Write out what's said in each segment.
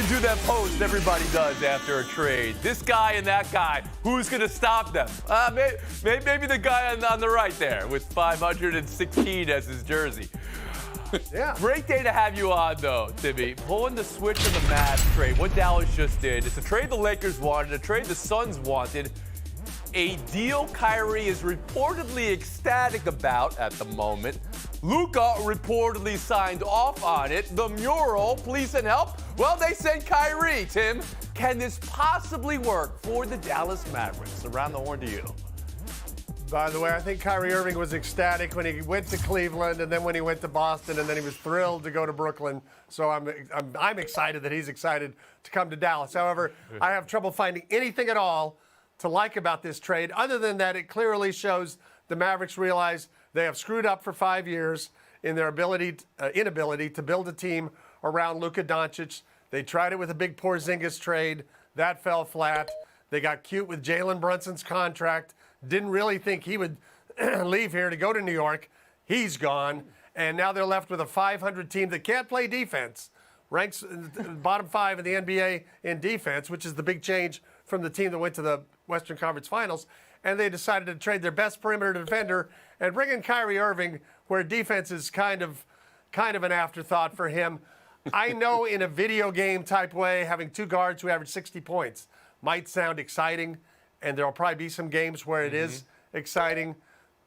to do that post everybody does after a trade. This guy and that guy, who's going to stop them? Maybe the guy on the right there with 516 as his jersey. Yeah. Great day to have you on, though, Timmy. Pulling the switch on the Mavs trade, what Dallas just did. It's a trade the Lakers wanted, a trade the Suns wanted, a deal Kyrie is reportedly ecstatic about at the moment. Luka reportedly signed off on it. The mural, please send help. Well, they sent Kyrie, Tim. Can this possibly work for the Dallas Mavericks? Around the horn to you. By the way, I think Kyrie Irving was ecstatic when he went to Cleveland, and then when he went to Boston, and then he was thrilled to go to Brooklyn. So I'm excited that he's excited to come to Dallas. However, I have trouble finding anything at all to like about this trade, other than that it clearly shows the Mavericks realize they have screwed up for 5 years in their inability to build a team around Luka Doncic. They tried it with a big Porzingis trade. That fell flat. They got cute with Jalen Brunson's contract. Didn't really think he would leave here to go to New York. He's gone. And now they're left with a 500 team that can't play defense. Ranks bottom 5 in the NBA in defense, which is the big change from the team that went to the Western Conference Finals. And they decided to trade their best perimeter defender and bring in Kyrie Irving, where defense is kind of an afterthought for him. I know in a video game type way, having two guards who average 60 points might sound exciting, and there will probably be some games where it is exciting.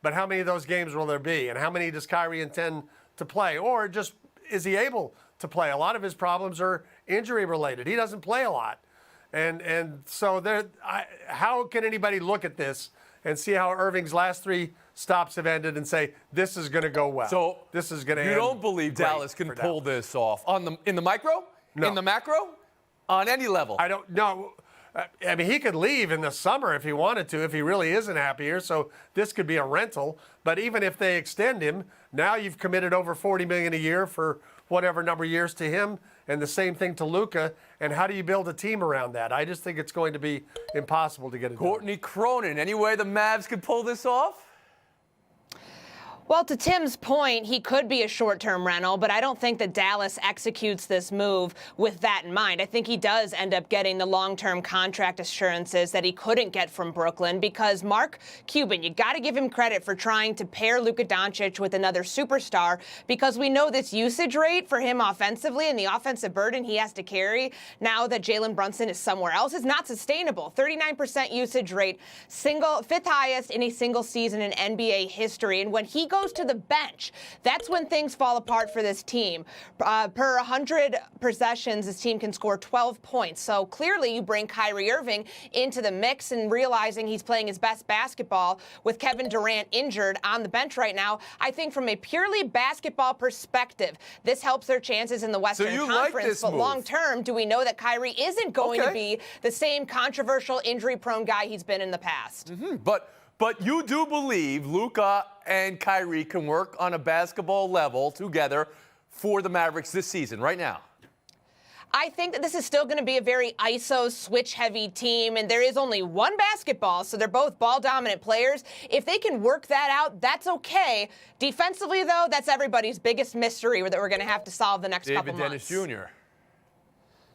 But how many of those games will there be? And how many does Kyrie intend to play? Or just is he able to play? A lot of his problems are injury related. He doesn't play a lot. And so how can anybody look at this and see how Irving's last 3 stops have ended and say this is going to go well? So this is going to. You don't believe Dallas can pull this off in the micro, no. In the macro, on any level? I don't know. I mean, he could leave in the summer if he wanted to, if he really isn't happy here. So this could be a rental. But even if they extend him, now you've committed over $40 million a year for whatever number of years to him, and the same thing to Luka. And how do you build a team around that? I just think it's going to be impossible to get it done. Courtney Cronin, any way the Mavs could pull this off? Well, to Tim's point, he could be a short-term rental, but I don't think that Dallas executes this move with that in mind. I think he does end up getting the long-term contract assurances that he couldn't get from Brooklyn, because Mark Cuban, you got to give him credit for trying to pair Luka Doncic with another superstar, because we know this usage rate for him offensively and the offensive burden he has to carry now that Jalen Brunson is somewhere else is not sustainable. 39% usage rate, fifth highest in a single season in NBA history. And when he goes to the bench, that's when things fall apart for this team. Per 100 possessions, this team can score 12 points. So clearly you bring Kyrie Irving into the mix, and realizing he's playing his best basketball with Kevin Durant injured on the bench right now. I think from a purely basketball perspective, this helps their chances in the Western Conference. Like this but move. Long term, do we know that Kyrie isn't going to be the same controversial, injury-prone guy he's been in the past? But you do believe Luka and Kyrie can work on a basketball level together for the Mavericks this season, right now? I think that this is still going to be a very ISO, switch-heavy team, and there is only one basketball, so they're both ball-dominant players. If they can work that out, that's okay. Defensively, though, that's everybody's biggest mystery that we're going to have to solve the next couple months. David Dennis Jr.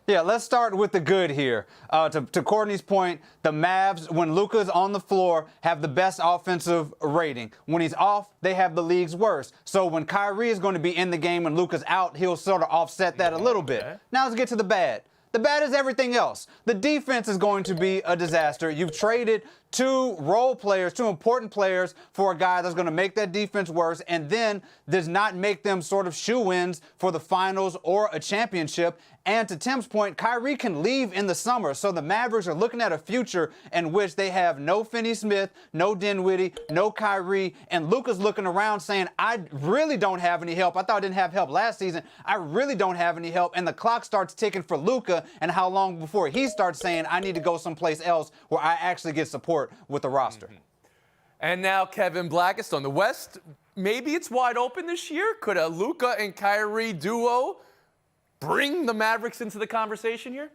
Yeah, let's start with the good here. To Courtney's point, the Mavs, when Luka's on the floor, have the best offensive rating. When he's off, they have the league's worst. So when Kyrie is going to be in the game and Luka's out, he'll sort of offset that a little bit. Now let's get to the bad. The bad is everything else. The defense is going to be a disaster. You've traded 2 role players, 2 important players, for a guy that's going to make that defense worse, and then does not make them sort of shoe-ins for the finals or a championship. And to Tim's point, Kyrie can leave in the summer. So the Mavericks are looking at a future in which they have no Finney-Smith, no Dinwiddie, no Kyrie, and Luka's looking around saying, I really don't have any help. I thought I didn't have help last season. I really don't have any help. And the clock starts ticking for Luka, and how long before he starts saying, I need to go someplace else where I actually get support with the roster. And now Kevin Blackistone. The West, maybe it's wide open this year. Could a Luka and Kyrie duo bring the Mavericks into the conversation here?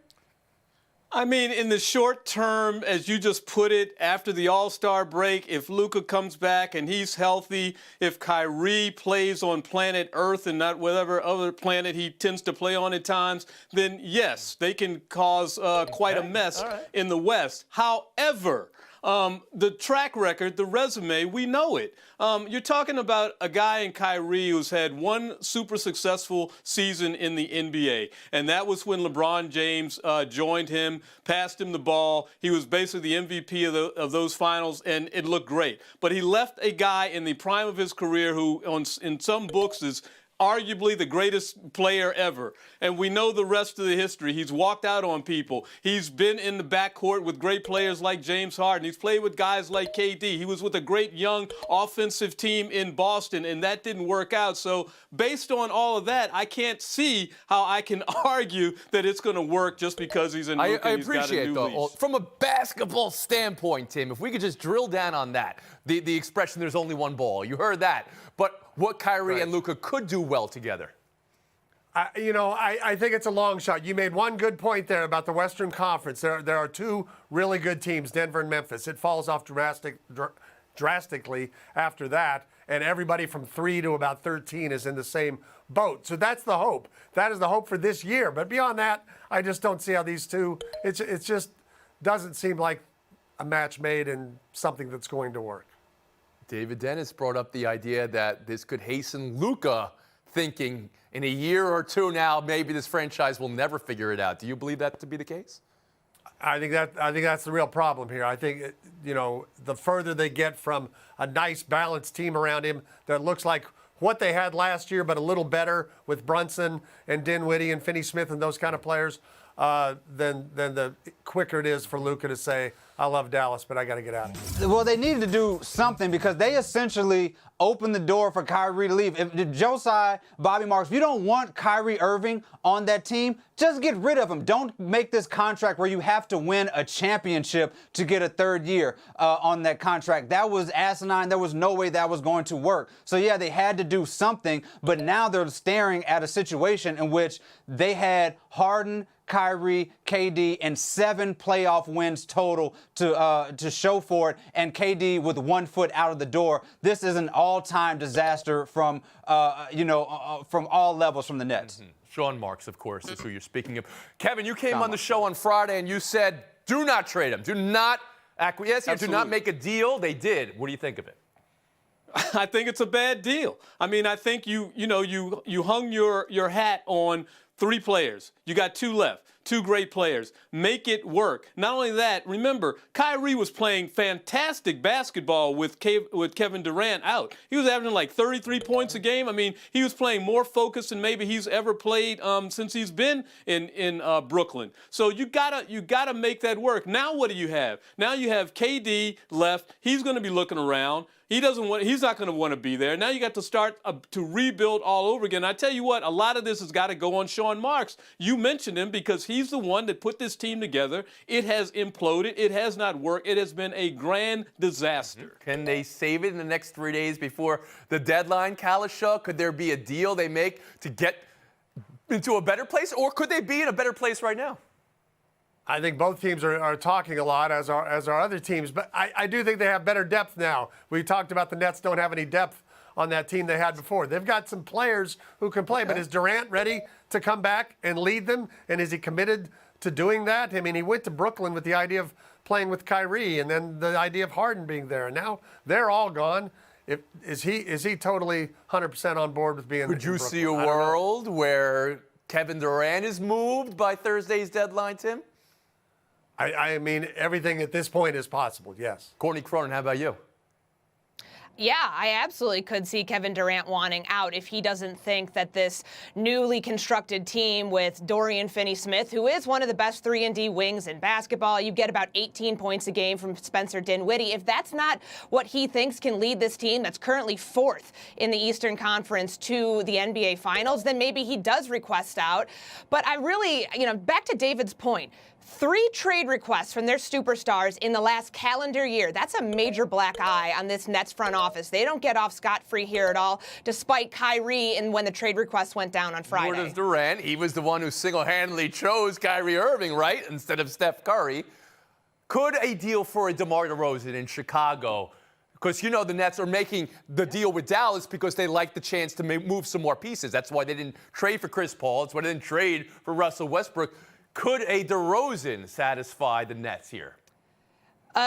I mean, in the short term, as you just put it, after the All-Star break, if Luka comes back and he's healthy, if Kyrie plays on planet Earth and not whatever other planet he tends to play on at times, then yes, they can cause quite a mess in the West. However, the track record, the resume, we know it. You're talking about a guy in Kyrie who's had one super successful season in the NBA, and that was when LeBron James joined him, passed him the ball. He was basically the MVP of those finals, and it looked great. But he left a guy in the prime of his career who, in some books, is arguably the greatest player ever. And we know the rest of the history. He's walked out on people. He's been in the backcourt with great players like James Harden. He's played with guys like KD. He was with a great young offensive team in Boston, and that didn't work out. So based on all of that, I can't see how I can argue that it's going to work just because he's in Luka. I appreciate, though, from a basketball standpoint, Tim, if we could just drill down on that, the expression, there's only one ball. You heard that. But what Kyrie and Luka could do well together. I think it's a long shot. You made one good point there about the Western Conference. There are two really good teams, Denver and Memphis. It falls off drastically after that, and everybody from 3 to about 13 is in the same boat. So that's the hope. That is the hope for this year. But beyond that, I just don't see how these two, it just doesn't seem like a match made and something that's going to work. David Dennis brought up the idea that this could hasten Luka thinking in a year or two now, maybe this franchise will never figure it out. Do you believe that to be the case? I think that's the real problem here. I think, the further they get from a nice balanced team around him that looks like what they had last year, but a little better with Brunson and Dinwiddie and Finney-Smith and those kind of players, then the quicker it is for Luka to say, I love Dallas, but I got to get out of here. Well, they needed to do something because they essentially opened the door for Kyrie to leave. If Josiah, Bobby Marks, if you don't want Kyrie Irving on that team, just get rid of him. Don't make this contract where you have to win a championship to get a third year on that contract. That was asinine. There was no way that was going to work. So, yeah, they had to do something, but now they're staring at a situation in which they had Harden, Kyrie, KD, and 7 playoff wins total to show for it, and KD with 1 foot out of the door. This is an all-time disaster from all levels from the Nets. Mm-hmm. Sean Marks, of course, is who you're speaking of. Kevin, you came on the show on Friday and you said, do not trade him. Do not acquiesce. Do not make a deal. They did. What do you think of it? I think it's a bad deal. I mean, I think you hung your hat on 3 players. You got 2 left. 2 great players. Make it work. Not only that, remember, Kyrie was playing fantastic basketball with Kevin Durant out. He was averaging like 33 points a game. I mean, he was playing more focused than maybe he's ever played since he's been in Brooklyn. So you gotta make that work. Now what do you have? Now you have KD left. He's going to be looking around. He's not going to want to be there. Now you got to start to rebuild all over again. I tell you what, a lot of this has got to go on Sean Marks. You mentioned him because he's the one that put this team together. It has imploded. It has not worked. It has been a grand disaster. Can they save it in the next 3 days before the deadline, Kalisha? Could there be a deal they make to get into a better place, or could they be in a better place right now? I think both teams are talking a lot, as our other teams, but I do think they have better depth now. We talked about the Nets don't have any depth on that team they had before. They've got some players who can play, but is Durant ready to come back and lead them? And is he committed to doing that? I mean, he went to Brooklyn with the idea of playing with Kyrie and then the idea of Harden being there. And now they're all gone. Is he totally 100% on board with being in Brooklyn? Would you see a world where Kevin Durant is moved by Thursday's deadline, Tim? I mean, everything at this point is possible, yes. Courtney Cronin, how about you? Yeah, I absolutely could see Kevin Durant wanting out if he doesn't think that this newly constructed team with Dorian Finney-Smith, who is one of the best 3-and-D wings in basketball, you get about 18 points a game from Spencer Dinwiddie. If that's not what he thinks can lead this team that's currently 4th in the Eastern Conference to the NBA Finals, then maybe he does request out. But I really, back to David's point, 3 trade requests from their superstars in the last calendar year. That's a major black eye on this Nets front office. They don't get off scot-free here at all, despite Kyrie and when the trade request went down on Friday. Nor does Durant. He was the one who single-handedly chose Kyrie Irving, right, instead of Steph Curry. Could a deal for a DeMar DeRozan in Chicago, because you know the Nets are making the deal with Dallas because they like the chance to move some more pieces. That's why they didn't trade for Chris Paul. That's why they didn't trade for Russell Westbrook. Could a DeRozan satisfy the Nets here?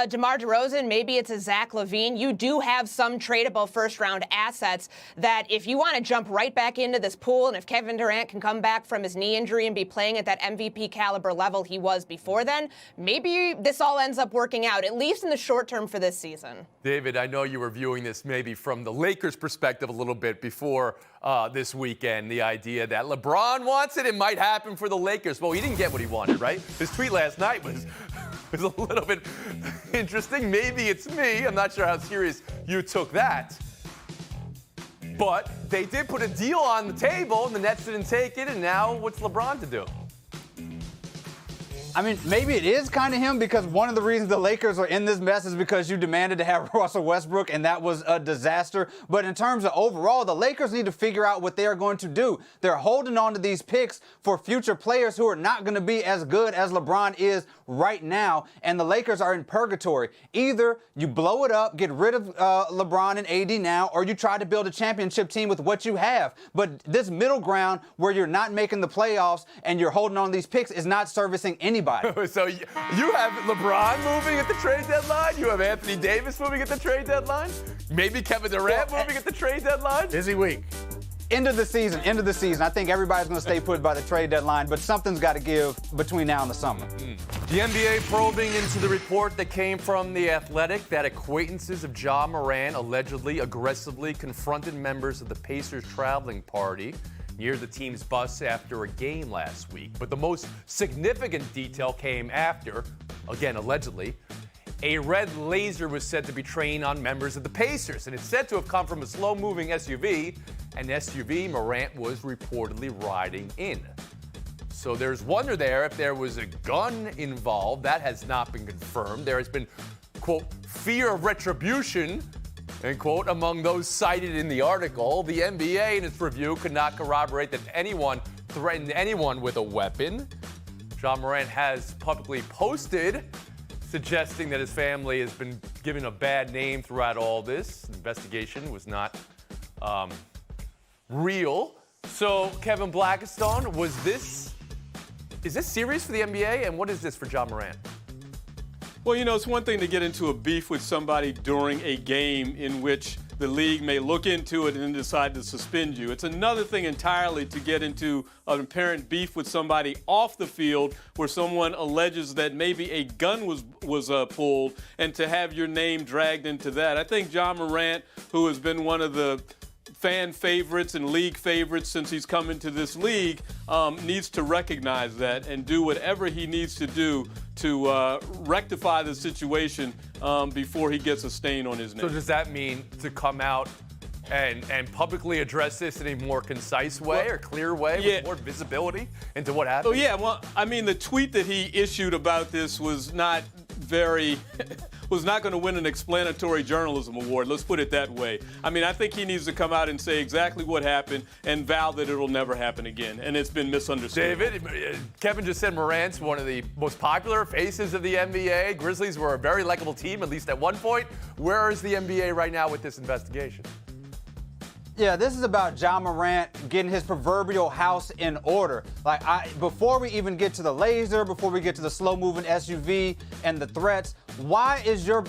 DeMar DeRozan, maybe it's a Zach LaVine. You do have some tradable first-round assets that if you want to jump right back into this pool, and if Kevin Durant can come back from his knee injury and be playing at that MVP caliber level he was before then, maybe this all ends up working out, at least in the short term for this season. David, I know you were viewing this maybe from the Lakers' perspective a little bit before this weekend, the idea that LeBron wants it might happen for the Lakers. Well, he didn't get what he wanted, right? His tweet last night was a little bit interesting. Maybe it's me. I'm not sure how serious you took that. But they did put a deal on the table, and the Nets didn't take it, and now what's LeBron to do? I mean, maybe it is kind of him, because one of the reasons the Lakers are in this mess is because you demanded to have Russell Westbrook, and that was a disaster. But in terms of overall, the Lakers need to figure out what they are going to do. They're holding on to these picks for future players who are not going to be as good as LeBron is right now, and the Lakers are in purgatory. Either you blow it up, get rid of LeBron and AD now, or you try to build a championship team with what you have. But this middle ground where you're not making the playoffs and you're holding on to these picks is not servicing anybody. So you have LeBron moving at the trade deadline. You have Anthony Davis moving at the trade deadline. Maybe Kevin Durant moving at the trade deadline. Busy week. End of the season. I think everybody's going to stay put by the trade deadline, but something's got to give between now and the summer. The NBA probing into the report that came from The Athletic that acquaintances of Ja Morant allegedly aggressively confronted members of the Pacers traveling party near the team's bus after a game last week. But the most significant detail came after, again, allegedly. A red laser was said to be trained on members of the Pacers, and it's said to have come from a slow-moving SUV, an SUV Morant was reportedly riding in. So there's wonder there if there was a gun involved. That has not been confirmed. There has been, quote, fear of retribution, end quote, among those cited in the article. The NBA, in its review, could not corroborate that anyone threatened anyone with a weapon. Ja Morant has publicly posted suggesting that his family has been given a bad name throughout all this. The investigation was not real. So, Kevin Blackstone, is this serious for the NBA, and what is this for Ja Morant? Well, you know, it's one thing to get into a beef with somebody during a game in which the league may look into it and then decide to suspend you. It's another thing entirely to get into an apparent beef with somebody off the field where someone alleges that maybe a gun was pulled, and to have your name dragged into that. I think Ja Morant, who has been one of the fan favorites and league favorites since he's come into this league, needs to recognize that and do whatever he needs to do to rectify the situation before he gets a stain on his name. So does that mean to come out and publicly address this in a more concise way or clear way with more visibility into what happened? Oh, yeah. Well, I mean, the tweet that he issued about this was not was not going to win an explanatory journalism award. Let's put it that way. I mean, I think he needs to come out and say exactly what happened and vow that it'll never happen again. And it's been misunderstood. David, Kevin just said Morant's one of the most popular faces of the NBA. Grizzlies were a very likable team, at least at one point. Where is the NBA right now with this investigation? Yeah, this is about Ja Morant getting his proverbial house in order. Before we even get to the laser, before we get to the slow-moving SUV and the threats, why is your,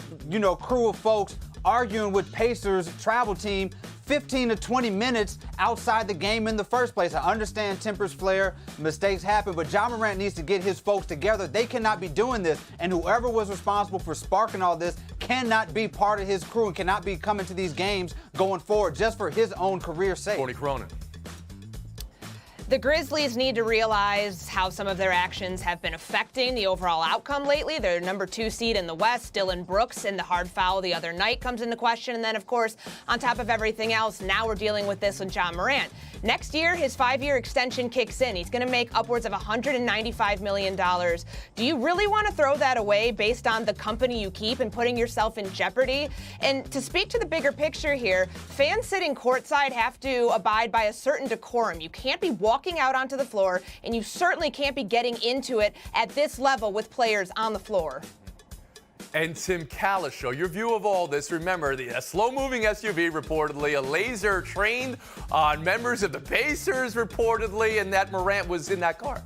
crew of folks arguing with Pacers travel team 15 to 20 minutes outside the game in the first place? I understand tempers flare, mistakes happen, but Ja Morant needs to get his folks together. They cannot be doing this, and whoever was responsible for sparking all this cannot be part of his crew and cannot be coming to these games going forward just for his own career's sake. Tony Cronin. The Grizzlies need to realize how some of their actions have been affecting the overall outcome lately. They're number 2 seed in the West. Dillon Brooks in the hard foul the other night comes into question. And then, of course, on top of everything else, now we're dealing with this with Ja Morant. Next year, his 5-year extension kicks in. He's going to make upwards of $195 million. Do you really want to throw that away based on the company you keep and putting yourself in jeopardy? And to speak to the bigger picture here, fans sitting courtside have to abide by a certain decorum. You can't be walking out onto the floor, and you certainly can't be getting into it at this level with players on the floor. And Tim Kalishow, your view of all this. Remember, a slow-moving SUV reportedly, a laser trained on members of the Pacers reportedly, and that Morant was in that car.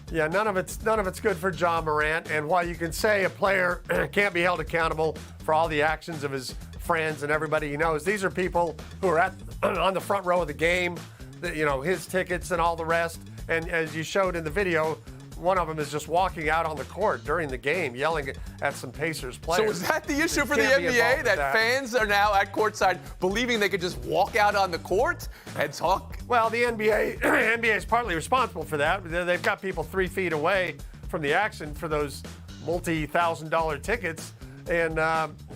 Yeah, none of it's good for Ja Morant. And while you can say a player can't be held accountable for all the actions of his friends and everybody he knows, these are people who are on the front row of the game, his tickets and all the rest. And as you showed in the video, one of them is just walking out on the court during the game, yelling at some Pacers players. So is that the issue for the NBA, that fans are now at courtside believing they could just walk out on the court and talk? Well, the NBA is partly responsible for that. They've got people 3 feet away from the action for those multi-$1,000 tickets. And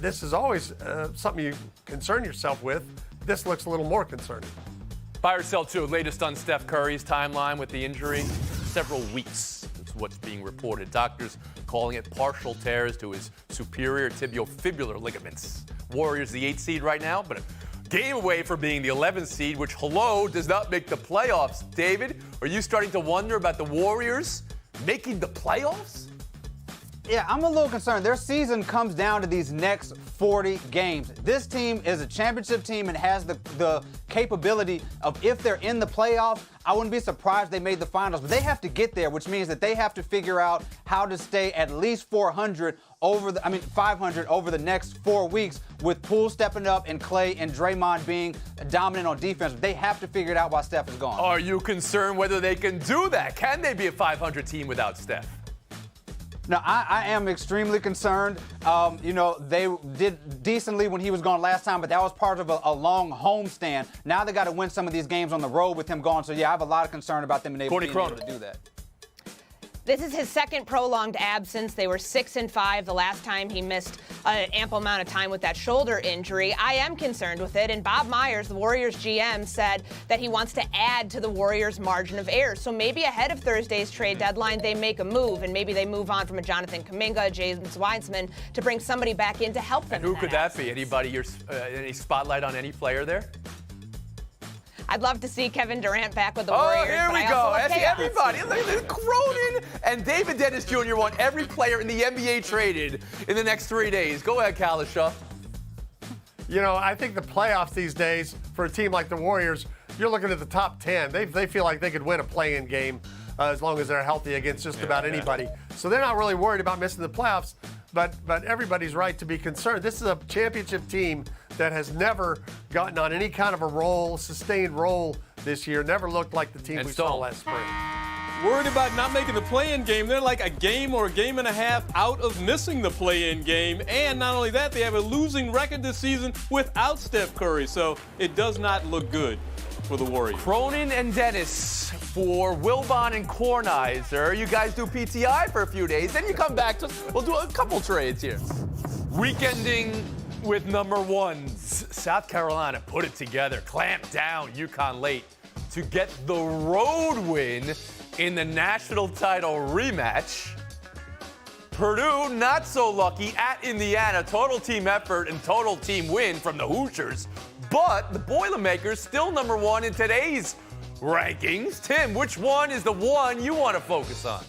this is always something you concern yourself with. This looks a little more concerning. Buy or sell too. Latest on Steph Curry's timeline with the injury. Several weeks. What's being reported. Doctors calling it partial tears to his superior tibiofibular ligaments. Warriors the 8th seed right now, but a game away from being the 11th seed, which, does not make the playoffs. David, are you starting to wonder about the Warriors making the playoffs? Yeah, I'm a little concerned. Their season comes down to these next 40 games. This team is a championship team and has the capability of, if they're in the playoffs, I wouldn't be surprised they made the finals. But they have to get there, which means that they have to figure out how to stay at least 500 over the next 4 weeks, with Poole stepping up and Clay and Draymond being dominant on defense. They have to figure it out while Steph is gone. Are you concerned whether they can do that? Can they be a 500 team without Steph? No, I am extremely concerned. They did decently when he was gone last time, but that was part of a long homestand. Now they got to win some of these games on the road with him gone. So, yeah, I have a lot of concern about them being able to do that. This is his second prolonged absence. They were 6-5 the last time he missed an ample amount of time with that shoulder injury. I am concerned with it, and Bob Myers, the Warriors GM, said that he wants to add to the Warriors' margin of error. So maybe ahead of Thursday's trade deadline, they make a move, and maybe they move on from a Jonathan Kuminga, James Wiseman, to bring somebody back in to help them. And who could that be? Anybody? Any spotlight on any player there? I'd love to see Kevin Durant back with the Warriors. Oh, here we go. Everybody. Cronin and David Dennis Jr. want every player in the NBA traded in the next 3 days. Go ahead, Kalishow. I think the playoffs these days, for a team like the Warriors, you're looking at the top 10. They feel like they could win a play-in game as long as they're healthy against just about anybody. So they're not really worried about missing the playoffs, but everybody's right to be concerned. This is a championship team that has never gotten on any kind of a sustained roll this year. Never looked like the team we saw last spring. Worried about not making the play-in game. They're like a game or a game and a half out of missing the play-in game. And not only that, they have a losing record this season without Steph Curry. So it does not look good for the Warriors. Cronin and Dennis for Wilbon and Kornheiser. You guys do PTI for a few days. Then you come back. We'll do a couple trades here. Weekending with number ones. South Carolina put it together, clamped down UConn late to get the road win in the national title rematch. Purdue not so lucky at Indiana. Total team effort and total team win from the Hoosiers. But the Boilermakers still number one in today's rankings. Tim, which one is the one you want to focus on?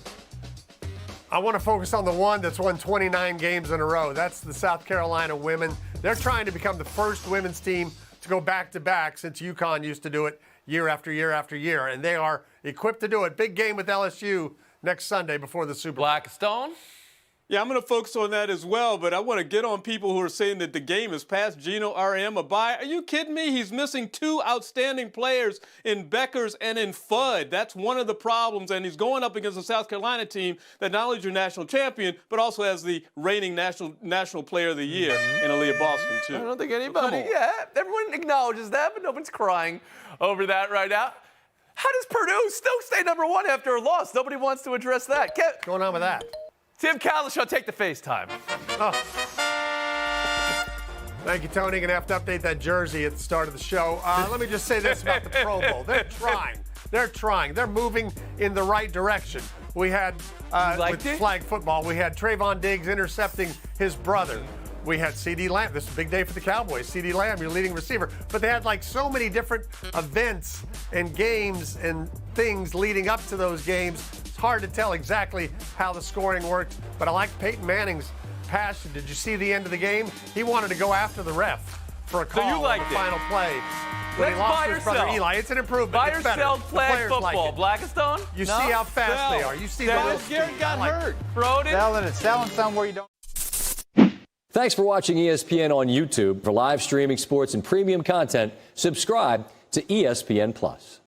I want to focus on the one that's won 29 games in a row. That's the South Carolina women. They're trying to become the first women's team to go back-to-back since UConn used to do it year after year after year. And they are equipped to do it. Big game with LSU next Sunday before the Super Bowl. Blackstone? Yeah, I'm going to focus on that as well, but I want to get on people who are saying that the game is past Geno RM a buy. Are you kidding me? He's missing 2 outstanding players in Beckers and in Fudd. That's one of the problems, and he's going up against a South Carolina team that not only is your national champion, but also has the reigning national player of the year in Aaliyah Boston, too. I don't think anybody, everyone acknowledges that, but no one's crying over that right now. How does Purdue still stay number one after a loss? Nobody wants to address that. What's going on with that? Tim Kalishaw, take the FaceTime. Oh. Thank you, Tony. Going to have to update that jersey at the start of the show. Let me just say this about the Pro Bowl. They're trying. They're trying. They're moving in the right direction. We had, with flag football, we had Trayvon Diggs intercepting his brother. We had CeeDee Lamb. This is a big day for the Cowboys. CeeDee Lamb, your leading receiver. But they had like so many different events and games and things leading up to those games. It's hard to tell exactly how the scoring worked. But I like Peyton Manning's passion. Did you see the end of the game? He wanted to go after the ref for a call on the final play. When he lost to his brother Eli. It's an improvement. Buy it's or better. sell flag football. Like Blackstone? you see how fast they are. You see the little Garrett got hurt. Broden? Selling somewhere you don't. Thanks for watching ESPN on YouTube. For live streaming sports and premium content, subscribe to ESPN+.